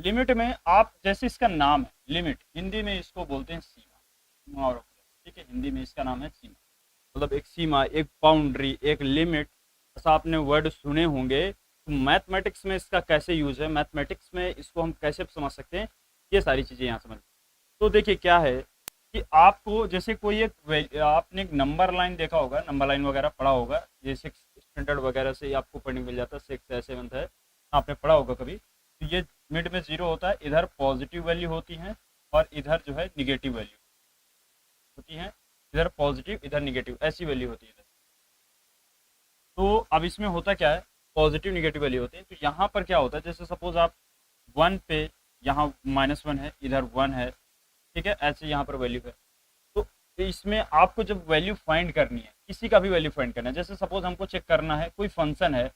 Limit में आप जैसे इसका नाम है लिमिट, हिंदी में इसको बोलते हैं सीमा, और ठीक है, हिंदी में इसका नाम है सीमा। मतलब एक सीमा, एक बाउंड्री, एक लिमिट, ऐसा आपने वर्ड सुने होंगे। तो मैथमेटिक्स में इसका कैसे यूज है, मैथमेटिक्स में इसको हम कैसे समझ सकते हैं, ये सारी चीज़ें यहाँ समझ। तो देखिए क्या है कि आपको जैसे कोई एक आपने एक नंबर लाइन देखा होगा, नंबर लाइन वगैरह पढ़ा होगा, ये सिक्स स्टैंडर्ड वगैरह से ही आपको पढ़ने को मिल जाता है, सिक्स है सेवन्थ है, आपने पढ़ा होगा कभी। तो ये मिड में जीरो होता है, इधर पॉजिटिव वैल्यू होती है और इधर जो है निगेटिव वैल्यू होती है, इधर पॉजिटिव इधर निगेटिव, ऐसी वैल्यू होती है इधर। तो अब इसमें होता क्या है, पॉजिटिव निगेटिव वैल्यू होती है। तो यहाँ पर क्या होता है, जैसे सपोज आप वन पे, यहाँ -1 है, इधर 1 है, ठीक है, ऐसे यहाँ पर वैल्यू है। तो इसमें आपको जब वैल्यू फाइंड करनी है, किसी का भी वैल्यू फाइंड करना है, जैसे सपोज हमको चेक करना है कोई फंक्शन है,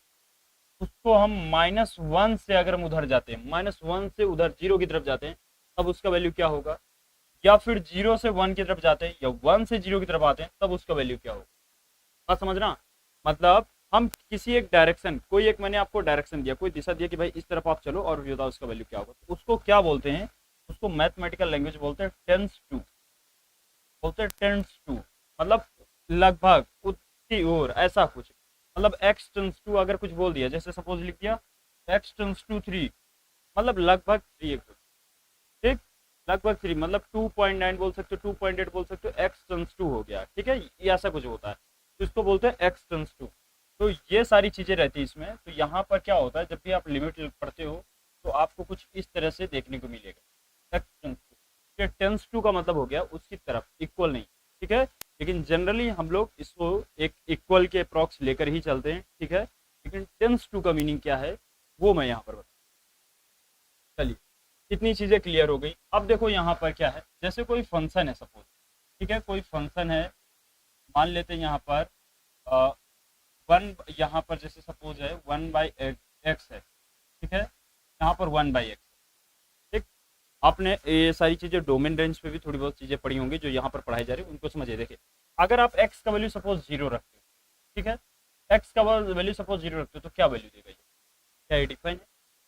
उसको हम -1 से अगर हम उधर जाते हैं, -1 से उधर जीरो की तरफ जाते हैं, तब उसका वैल्यू क्या होगा, या फिर 0 से 1 की तरफ जाते हैं या 1 से 0 की तरफ आते हैं, तब उसका वैल्यू क्या होगा। बात समझना, मतलब हम किसी एक डायरेक्शन, कोई एक मैंने आपको डायरेक्शन दिया, कोई दिशा दिया कि भाई इस तरफ आप चलो और बताओ उसका वैल्यू क्या होगा, तो उसको क्या बोलते हैं, उसको मैथमेटिकल लैंग्वेज बोलते हैं टेंस टू, बोलते हैं टेंस टू, मतलब लगभग उसकी ओर, ऐसा कुछ, मतलब एक्स टेंस टू अगर कुछ बोल दिया, जैसे सपोज लिख दिया एक्स टेंस टू 3, मतलब लगभग 3, ठीक, लगभग 3 मतलब 2.9 बोल सकते हो, 2.8 बोल सकते हो, एक्स टेंस टू हो गया, ठीक है, ये ऐसा कुछ होता है, तो इसको बोलते हैं एक्स टेंस टू। तो ये सारी चीज़ें रहती है इसमें। तो यहाँ पर क्या होता है, जब भी आप लिमिट पढ़ते हो तो आपको कुछ इस तरह से देखने को मिलेगा, x tends to, tends to का मतलब हो गया उसकी तरफ, इक्वल नहीं, ठीक है, लेकिन जनरली हम लोग इसको एक इक्वल के अप्रॉक्स लेकर ही चलते हैं, ठीक है, लेकिन टेंस टू का मीनिंग क्या है वो मैं यहाँ पर बता। चलिए, कितनी चीज़ें क्लियर हो गई। अब देखो यहाँ पर क्या है, जैसे कोई फंक्शन है सपोज, ठीक है, कोई फंक्शन है, मान लेते हैं यहाँ पर वन, यहाँ पर जैसे सपोज है 1/x है, ठीक है, यहाँ पर 1/x, ठीक। आपने ये सारी चीज़ें डोमेन रेंज पे भी थोड़ी बहुत चीज़ें पढ़ी होंगी जो यहाँ पर पढ़ाई जा रही है, उनको समझिए। देखिए, अगर आप x का वैल्यू सपोज 0 रखते हो, ठीक है, x का वैल्यू सपोज 0 रखते हो, तो क्या वैल्यू देगा ये, क्या ये डिफाइन है,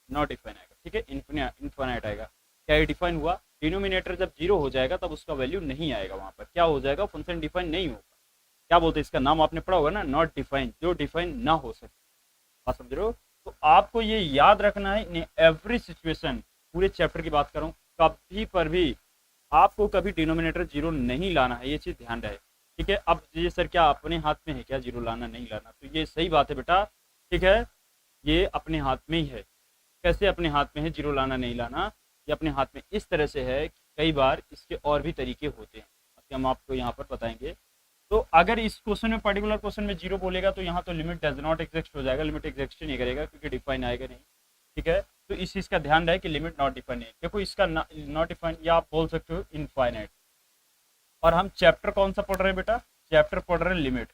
नॉट डिफाइन आएगा, ठीक है, इन्फिनाइट आएगा। क्या ये डिफाइन हुआ, डिनोमिनेटर जब 0 हो जाएगा तब उसका वैल्यू नहीं आएगा, वहाँ पर क्या हो जाएगा, फंक्शन डिफाइन नहीं होगा। क्या बोलते हैं इसका नाम, आपने पढ़ा होगा ना, नॉट डिफाइन, जो डिफाइन ना हो सके, बात समझ रहे हो। तो आपको ये याद रखना है इन एवरी सिचुएशन, पूरे चैप्टर की बात करूँ, कभी पर भी आपको कभी डिनोमिनेटर 0 नहीं लाना है, ये चीज़ ध्यान रहे, ठीक है। अब ये सर क्या अपने हाथ में है क्या 0 लाना नहीं लाना, तो ये सही बात है बेटा, ठीक है, ये अपने हाथ में ही है। कैसे अपने हाथ में है 0 लाना नहीं लाना, ये अपने हाथ में इस तरह से है कि कई बार इसके और भी तरीके होते हैं, हम आपको यहाँ पर बताएंगे। तो अगर इस क्वेश्चन में, पर्टिकुलर क्वेश्चन में 0 बोलेगा तो यहाँ तो लिमिट डज नॉट एग्जिस्ट हो जाएगा, लिमिट एग्जिस्ट नहीं करेगा क्योंकि डिफाइन आएगा नहीं, ठीक है। तो इस चीज़ का ध्यान रहे कि लिमिट नॉट डिफाइन है। देखो इसका नॉट डिफाइन, या आप बोल सकते हो इनफाइनाइट। और हम चैप्टर कौन सा पढ़ रहे हैं बेटा, चैप्टर पढ़ रहे हैं लिमिट।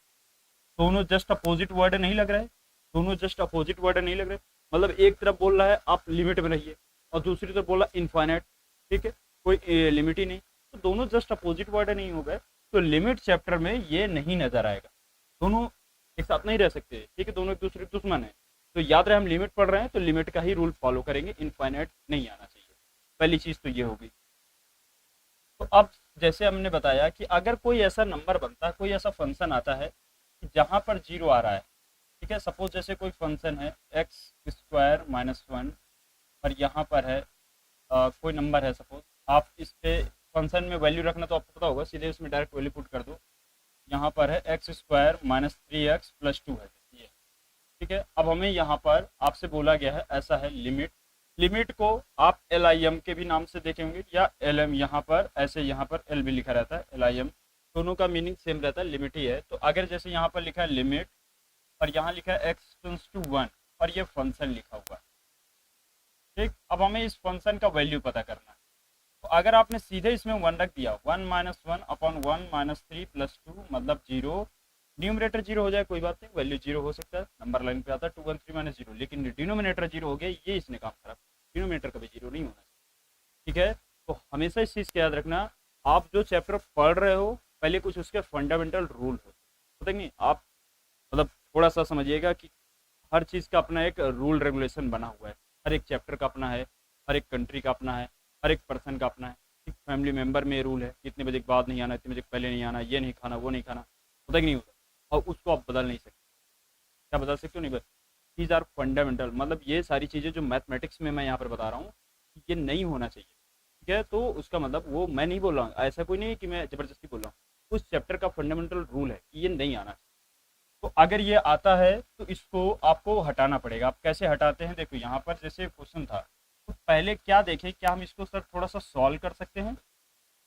दोनों जस्ट अपोजिट वर्ड नहीं लग रहे, दोनों जस्ट अपोजिट वर्ड नहीं लग रहे, मतलब एक तरफ बोल रहा है आप लिमिट में रहिए और दूसरी तरफ बोला इनफाइनाइट, ठीक है, कोई लिमिट ही नहीं, तो दोनों जस्ट अपोजिट वर्ड नहीं हो गए। तो लिमिट चैप्टर में ये नहीं नजर आएगा, दोनों एक साथ नहीं रह सकते, ठीक है, दोनों एक दूसरे के दुश्मन है। तो याद रहे हम लिमिट पढ़ रहे हैं तो लिमिट का ही रूल फॉलो करेंगे, इनफाइनाइट नहीं आना चाहिए, पहली चीज़ तो ये होगी। तो अब जैसे हमने बताया कि अगर कोई ऐसा नंबर बनता है, कोई ऐसा फंक्शन आता है कि जहाँ पर 0 आ रहा है, ठीक है, सपोज जैसे कोई फंक्शन है x² -1 और यहाँ पर है कोई नंबर है सपोज, आप इस पे फंक्शन में वैल्यू रखना तो आपको पता होगा, सीधे उसमें डायरेक्ट वैल्यू पुट कर दो। यहाँ पर है x² -3x + 2 है ये, ठीक है। अब हमें यहाँ पर आपसे बोला गया है ऐसा है लिमिट, लिमिट को आप LIM के भी नाम से देखे होंगे या LM, यहाँ पर ऐसे, यहाँ पर L भी लिखा रहता है, LIM, दोनों का मीनिंग सेम रहता है, लिमिट ही है। तो अगर जैसे यहाँ पर लिखा है लिमिट और यहाँ लिखा है x → 1 और ये फंक्शन लिखा हुआ है, ठीक। अब हमें इस फंक्शन का वैल्यू पता करना है। तो अगर आपने सीधे इसमें 1 रख दिया, 1 - 1/1 - 3 + 2 मतलब 0, न्यूमरेटर 0 हो जाए कोई बात नहीं, वैल्यू 0 हो सकता है, नंबर लाइन पे आता है 2 1 3 -0, लेकिन डिनोमिनेटर 0 हो गया, ये इसने काम खराब, डिनोमिनेटर कभी 0 नहीं होना चाहिए, ठीक है। तो हमेशा इस चीज़ का याद रखना, आप जो चैप्टर पढ़ रहे हो पहले कुछ उसके फंडामेंटल रूल होते नहीं, आप मतलब थोड़ा सा समझिएगा कि हर चीज़ का अपना एक रूल रेगुलेशन बना हुआ है, हर एक चैप्टर का अपना है। हर एक कंट्री का अपना है, हर एक पर्सन का अपना है। एक फैमिली मेम्बर में ये रूल है, इतने बजे के बाद नहीं आना, इतने बजे के पहले नहीं आना, ये नहीं खाना, वो नहीं खाना, होता कि नहीं होता? और उसको आप बदल नहीं सकते। क्या बदल सकते हो? नहीं बदल। दीज आर फंडामेंटल, मतलब ये सारी चीज़ें जो मैथमेटिक्स में मैं यहाँ पर बता रहा हूँ, ये नहीं होना चाहिए। ठीक है, तो उसका मतलब वो मैं नहीं बोल रहा हूँ, ऐसा कोई नहीं है कि मैं ज़बरदस्ती बोल रहा हूँ। उस चैप्टर का फंडामेंटल रूल है कि ये नहीं आना चाहिए। तो अगर ये आता है तो इसको आपको हटाना पड़ेगा। आप कैसे हटाते हैं? देखो यहाँ पर जैसे क्वेश्चन था, तो पहले क्या देखें, क्या हम इसको सर थोड़ा सा सॉल्व कर सकते हैं?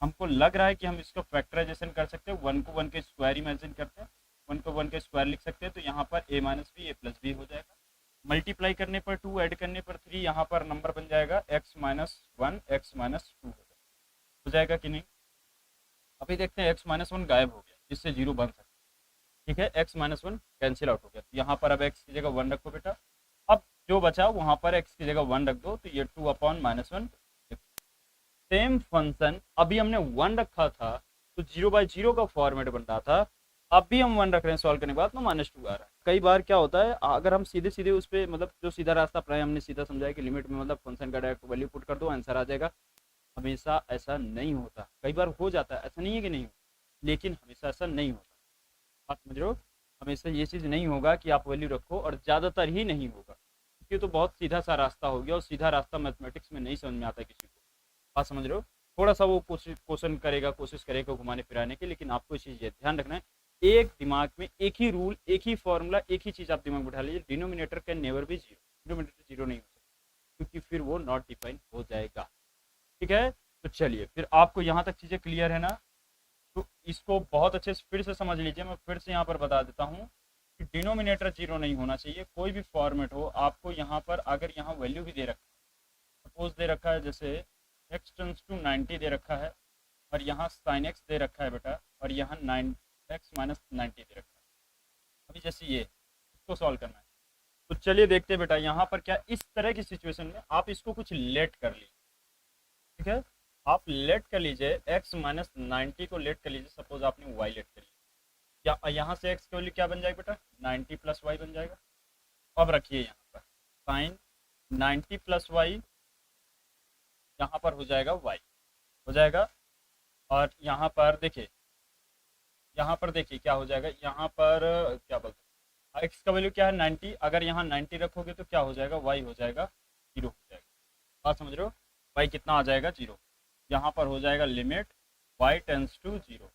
हमको लग रहा है कि हम इसका फैक्टराइजेशन कर सकते हैं। 1 को 1 के स्क्वायर इमेजिन करते हैं, 1 को 1 के स्क्वायर लिख सकते हैं, तो यहाँ पर a minus b a plus b हो जाएगा। मल्टीप्लाई करने पर 2, ऐड करने पर 3, यहाँ पर नंबर बन जाएगा x माइनस 1 एक्स माइनस 2 हो जाएगा कि नहीं? अभी देखते हैं x माइनस 1 गायब हो गया, जिससे जीरो बन सकता है। ठीक है, x माइनस 1 कैंसिल आउट हो गया, तो यहाँ पर अब x की जगह 1 रखो बेटा। अब जो बचा वहाँ पर x की जगह 1 रख दो, तो ये 2 अपॉन माइनस 1। सेम फंक्शन अभी हमने 1 रखा था तो 0/0 का फॉर्मेट बन रहा था, अब भी हम 1 रख रहे हैं सॉल्व करने के बाद, तो -2 आ रहा है। कई बार क्या होता है, अगर हम सीधे सीधे उस पर मतलब जो सीधा रास्ता अपनाए, हमने सीधा समझाया कि लिमिट में मतलब फंक्शन का डायरेक्ट वैल्यू पुट कर दो, आंसर आ जाएगा। हमेशा ऐसा नहीं होता, कई बार हो जाता है, ऐसा नहीं है कि नहीं हो, लेकिन हमेशा ऐसा नहीं होता। बात समझ रहे हो? हमेशा ये चीज़ नहीं होगा कि आप वैल्यू रखो, और ज़्यादातर ही नहीं होगा, क्योंकि तो बहुत सीधा सा रास्ता हो गया, और सीधा रास्ता मैथमेटिक्स में नहीं समझ में आता किसी को। बात समझ रहे हो? थोड़ा सा वो कोशिश करेगा घुमाने फिराने की, लेकिन आपको इस चीज़ ये ध्यान रखना है, एक दिमाग में एक ही रूल, एक ही फॉर्मूला, एक ही चीज़ आप दिमाग में बैठा लीजिए, denominator can never be zero. Denominator zero नहीं हो सकता, क्योंकि फिर वो नॉट डिफाइन हो जाएगा। ठीक है, तो चलिए फिर आपको यहाँ तक चीज़ें क्लियर है ना? तो इसको बहुत अच्छे से फिर से समझ लीजिए, मैं फिर से यहाँ पर बता देता हूँ कि डिनोमिनेटर जीरो नहीं होना चाहिए। कोई भी फॉर्मेट हो, आपको यहाँ पर अगर यहाँ वैल्यू भी दे रखा है, सपोज दे रखा है जैसे x टेंस टू 90 दे रखा है, और यहाँ साइन x दे रखा है बेटा, और यहाँ 9x माइनस 90 दे रखा है। अभी जैसे ये इसको सॉल्व करना है, तो चलिए देखते हैं बेटा, यहाँ पर क्या इस तरह की सिचुएशन में आप इसको कुछ लेट कर लीजिए। ठीक है, आप लेट कर लीजिए, x माइनस 90 को लेट कर लीजिए, सपोज आपने y लेट कर लिया, या यहाँ से x की वैल्यू क्या बन जाएगी बेटा? 90 प्लस वाई बन जाएगा। अब रखिए यहाँ पर साइन 90 प्लस वाई, यहाँ पर हो जाएगा y हो जाएगा, और यहाँ पर देखिए, यहाँ पर देखिए क्या हो जाएगा, यहाँ पर क्या बोलते हैं, x का वैल्यू क्या है? 90। अगर यहाँ 90 रखोगे तो क्या हो जाएगा? y हो जाएगा 0 हो जाएगा। बात समझ रहे हो? y कितना आ जाएगा? 0। यहाँ पर हो जाएगा लिमिट y टेंस टू 0।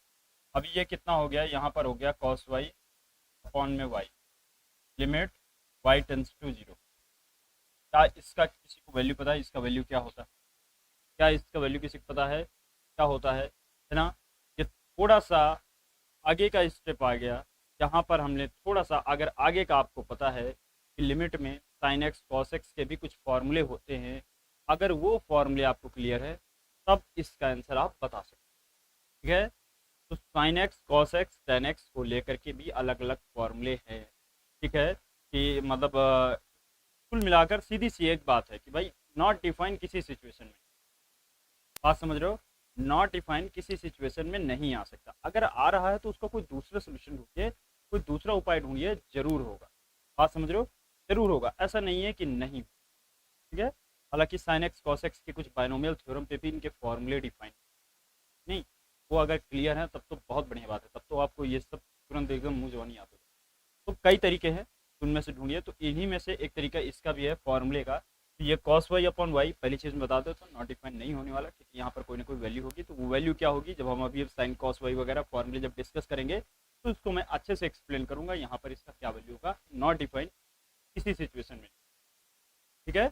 अभी ये कितना हो गया? यहाँ पर हो गया cos y अपॉन में y, limit y tends to 0। क्या इसका किसी को वैल्यू पता है? इसका वैल्यू क्या होता है? क्या इसका वैल्यू किसी को पता है क्या होता है ना? ये थोड़ा सा आगे का स्टेप आ गया, जहाँ पर हमने थोड़ा सा, अगर आगे का आपको पता है कि लिमिट में साइन एक्स कॉस एक्स के भी कुछ फॉर्मूले होते हैं, अगर वो फॉर्मूले आपको क्लियर है, तब इसका आंसर आप बता सकते हैं। ठीक है, तो sine x cos x ten x को लेकर के भी अलग अलग फॉर्मूले हैं। ठीक है, कि मतलब कुल मिलाकर सीधी सी एक बात है कि भाई नॉट डिफाइन किसी सिचुएशन में, बात समझ रहे हो, नॉट डिफाइन किसी सिचुएशन में नहीं आ सकता। अगर आ रहा है तो उसका कोई दूसरा सोल्यूशन ढूंढिए, कोई दूसरा उपाय ढूंढिए, जरूर होगा। बात समझ रहे हो, जरूर होगा, ऐसा नहीं है कि नहीं। ठीक है, हालांकि साइन एक्स कॉस एक्स के कुछ बाइनोमियल थ्योरम पे भी इनके फॉर्मूले डिफाइन नहीं, वो अगर क्लियर है तब तो बहुत बढ़िया बात है, तब तो आपको ये सब तुरंत एकदम मुँह जवानी आता है। तो कई तरीके हैं, उनमें से ढूंढिए, तो इन्हीं में से एक तरीका इसका भी है फॉर्मूले का। तो ये कॉस वाई अपॉन वाई पहली चीज़ में बता दो, तो नॉट डिफाइन नहीं होने वाला, क्योंकि यहाँ पर कोई ना कोई वैल्यू होगी। तो वो वैल्यू क्या होगी, जब हम अभी साइन कॉस वाई वगैरह फॉर्मूले जब डिस्कस करेंगे, तो उसको मैं अच्छे से एक्सप्लेन करूंगा यहाँ पर इसका क्या वैल्यू होगा, नॉट डिफाइन किसी सिचुएशन में। ठीक है,